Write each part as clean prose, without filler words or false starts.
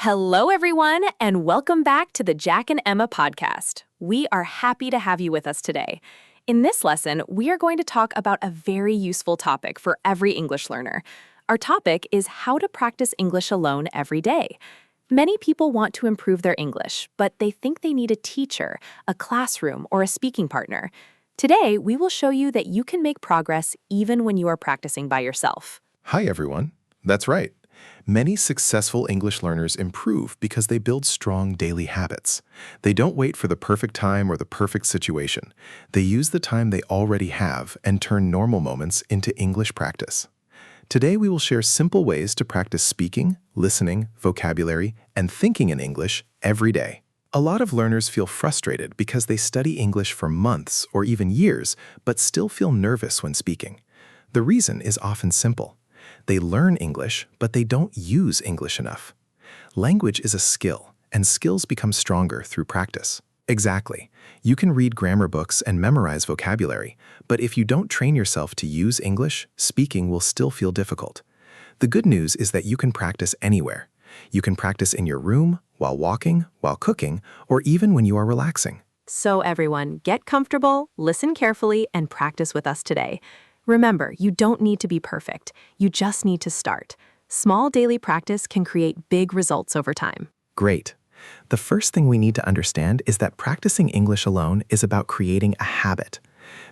Hello, everyone, and welcome back to the Jack and Emma podcast. We are happy to have you with us today. In this lesson, we are going to talk about a very useful topic for every English learner. Our topic is how to practice English alone every day. Many people want to improve their English, but they think they need a teacher, a classroom, or a speaking partner. Today, we will show you that you can make progress even when you are practicing by yourself. Hi, everyone. That's right. Many successful English learners improve because they build strong daily habits. They don't wait for the perfect time or the perfect situation. They use the time they already have and turn normal moments into English practice. Today, we will share simple ways to practice speaking, listening, vocabulary, and thinking in English every day. A lot of learners feel frustrated because they study English for months or even years, but still feel nervous when speaking. The reason is often simple. They learn English, but they don't use English enough. Language is a skill, and skills become stronger through practice. Exactly. You can read grammar books and memorize vocabulary, but if you don't train yourself to use English, speaking will still feel difficult. The good news is that you can practice anywhere. You can practice in your room, while walking, while cooking, or even when you are relaxing. So everyone, get comfortable, listen carefully, and practice with us today. Remember, you don't need to be perfect. You just need to start. Small daily practice can create big results over time. Great. The first thing we need to understand is that practicing English alone is about creating a habit.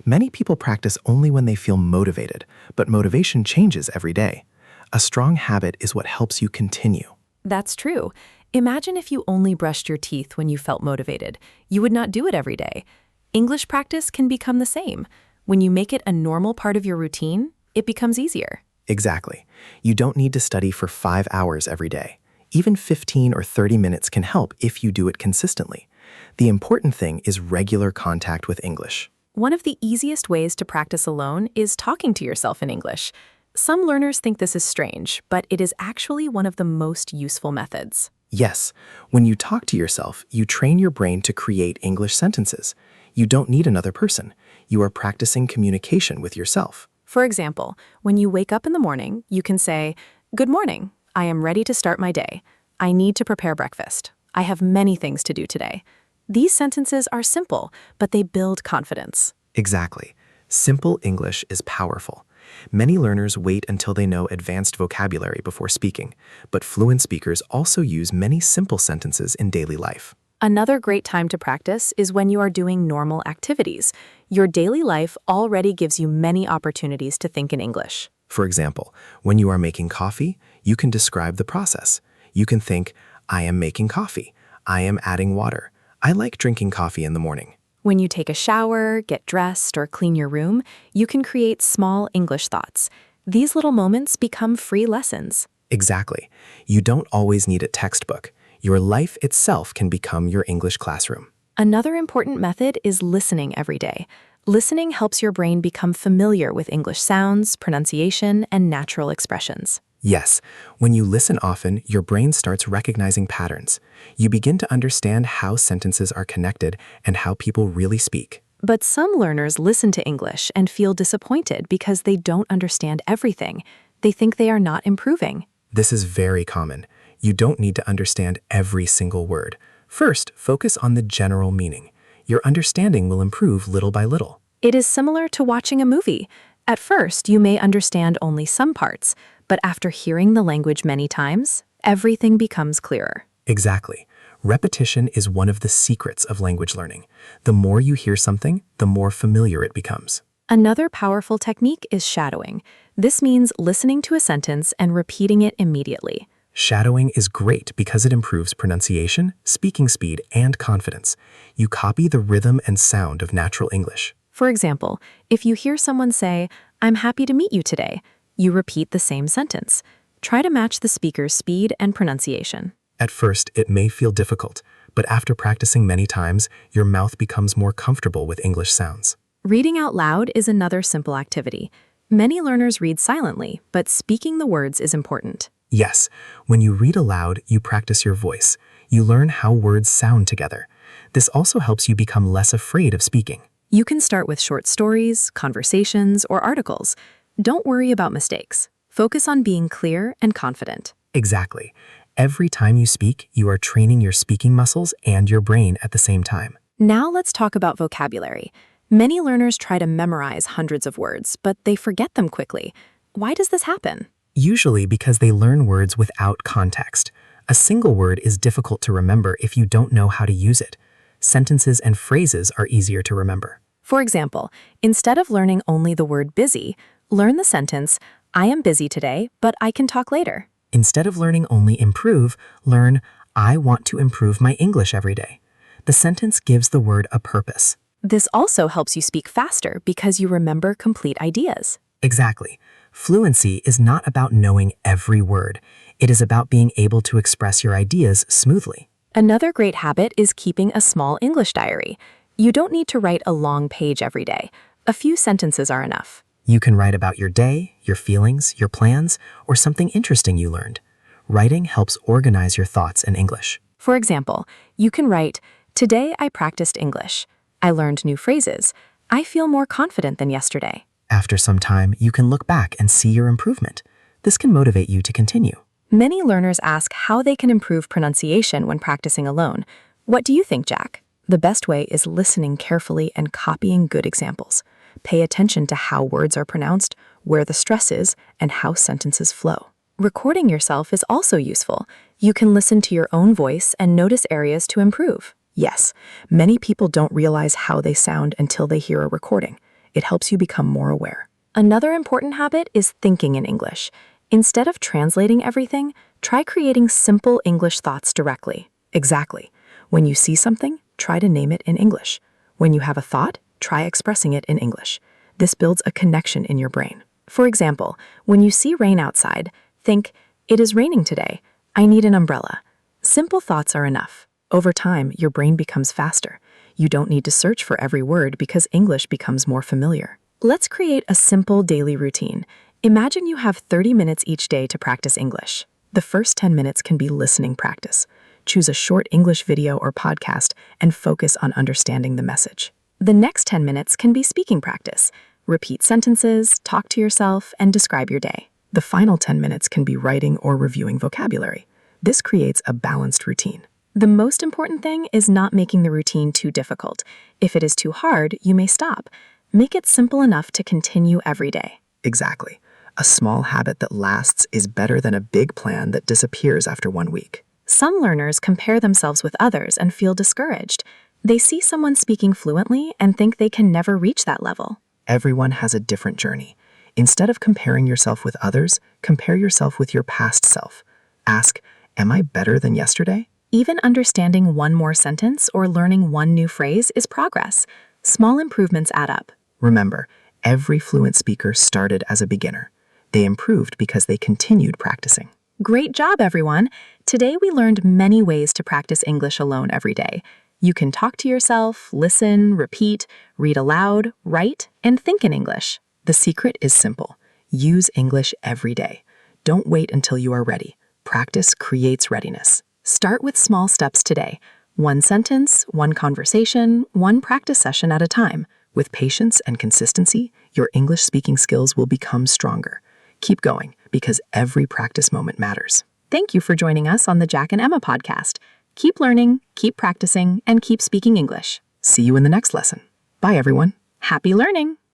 Many people practice only when they feel motivated, but motivation changes every day. A strong habit is what helps you continue. That's true. Imagine if you only brushed your teeth when you felt motivated. You would not do it every day. English practice can become the same. When you make it a normal part of your routine, it becomes easier. Exactly. You don't need to study for 5 hours every day. Even 15 or 30 minutes can help if you do it consistently. The important thing is regular contact with English. One of the easiest ways to practice alone is talking to yourself in English. Some learners think this is strange, but it is actually one of the most useful methods. Yes, when you talk to yourself, you train your brain to create English sentences. You don't need another person. You are practicing communication with yourself. For example, when you wake up in the morning, you can say, "Good morning. I am ready to start my day. I need to prepare breakfast. I have many things to do today." These sentences are simple, but they build confidence. Exactly. Simple English is powerful. Many learners wait until they know advanced vocabulary before speaking, but fluent speakers also use many simple sentences in daily life. Another great time to practice is when you are doing normal activities. Your daily life already gives you many opportunities to think in English. For example, when you are making coffee, you can describe the process. You can think, "I am making coffee. I am adding water. I like drinking coffee in the morning." When you take a shower, get dressed, or clean your room, you can create small English thoughts. These little moments become free lessons. Exactly. You don't always need a textbook. Your life itself can become your English classroom. Another important method is listening every day. Listening helps your brain become familiar with English sounds, pronunciation, and natural expressions. Yes, when you listen often, your brain starts recognizing patterns. You begin to understand how sentences are connected and how people really speak. But some learners listen to English and feel disappointed because they don't understand everything. They think they are not improving. This is very common. You don't need to understand every single word. First, focus on the general meaning. Your understanding will improve little by little. It is similar to watching a movie. At first, you may understand only some parts, but after hearing the language many times, everything becomes clearer. Exactly. Repetition is one of the secrets of language learning. The more you hear something, the more familiar it becomes. Another powerful technique is shadowing. This means listening to a sentence and repeating it immediately. Shadowing is great because it improves pronunciation, speaking speed, and confidence. You copy the rhythm and sound of natural English. For example, if you hear someone say, "I'm happy to meet you today," you repeat the same sentence. Try to match the speaker's speed and pronunciation. At first, it may feel difficult, but after practicing many times, your mouth becomes more comfortable with English sounds. Reading out loud is another simple activity. Many learners read silently, but speaking the words is important. Yes, when you read aloud, you practice your voice. You learn how words sound together. This also helps you become less afraid of speaking. You can start with short stories, conversations, or articles. Don't worry about mistakes. Focus on being clear and confident. Exactly. Every time you speak, you are training your speaking muscles and your brain at the same time. Now let's talk about vocabulary. Many learners try to memorize hundreds of words, but they forget them quickly. Why does this happen? Usually because they learn words without context. A single word is difficult to remember if you don't know how to use it. Sentences and phrases are easier to remember. For example, instead of learning only the word busy, learn the sentence, I am busy today, but I can talk later. Instead of learning only improve, learn, I want to improve my English every day. The sentence gives the word a purpose. This also helps you speak faster because you remember complete ideas. Exactly. Fluency is not about knowing every word. It is about being able to express your ideas smoothly. Another great habit is keeping a small English diary. You don't need to write a long page every day. A few sentences are enough. You can write about your day, your feelings, your plans, or something interesting you learned. Writing helps organize your thoughts in English. For example, you can write, Today I practiced English. I learned new phrases. I feel more confident than yesterday. After some time, you can look back and see your improvement. This can motivate you to continue. Many learners ask how they can improve pronunciation when practicing alone. What do you think, Jack? The best way is listening carefully and copying good examples. Pay attention to how words are pronounced, where the stress is, and how sentences flow. Recording yourself is also useful. You can listen to your own voice and notice areas to improve. Yes, many people don't realize how they sound until they hear a recording. It helps you become more aware. Another important habit is thinking in English. Instead of translating everything, try creating simple English thoughts directly. Exactly. When you see something, try to name it in English. When you have a thought, try expressing it in English. This builds a connection in your brain. For example, when you see rain outside, think, it is raining today. I need an umbrella. Simple thoughts are enough. Over time, your brain becomes faster. You don't need to search for every word because English becomes more familiar. Let's create a simple daily routine. Imagine you have 30 minutes each day to practice English. The first 10 minutes can be listening practice. Choose a short English video or podcast and focus on understanding the message. The next 10 minutes can be speaking practice. Repeat sentences, talk to yourself, and describe your day. The final 10 minutes can be writing or reviewing vocabulary. This creates a balanced routine. The most important thing is not making the routine too difficult. If it is too hard, you may stop. Make it simple enough to continue every day. Exactly. A small habit that lasts is better than a big plan that disappears after 1 week. Some learners compare themselves with others and feel discouraged. They see someone speaking fluently and think they can never reach that level. Everyone has a different journey. Instead of comparing yourself with others, compare yourself with your past self. Ask, am I better than yesterday? Even understanding one more sentence or learning one new phrase is progress. Small improvements add up. Remember, every fluent speaker started as a beginner. They improved because they continued practicing. Great job, everyone! Today we learned many ways to practice English alone every day. You can talk to yourself, listen, repeat, read aloud, write, and think in English. The secret is simple. Use English every day. Don't wait until you are ready. Practice creates readiness. Start with small steps today. One sentence, one conversation, one practice session at a time. With patience and consistency, your English speaking skills will become stronger. Keep going, because every practice moment matters. Thank you for joining us on the Jack and Emma podcast. Keep learning, keep practicing, and keep speaking English. See you in the next lesson. Bye, everyone. Happy learning!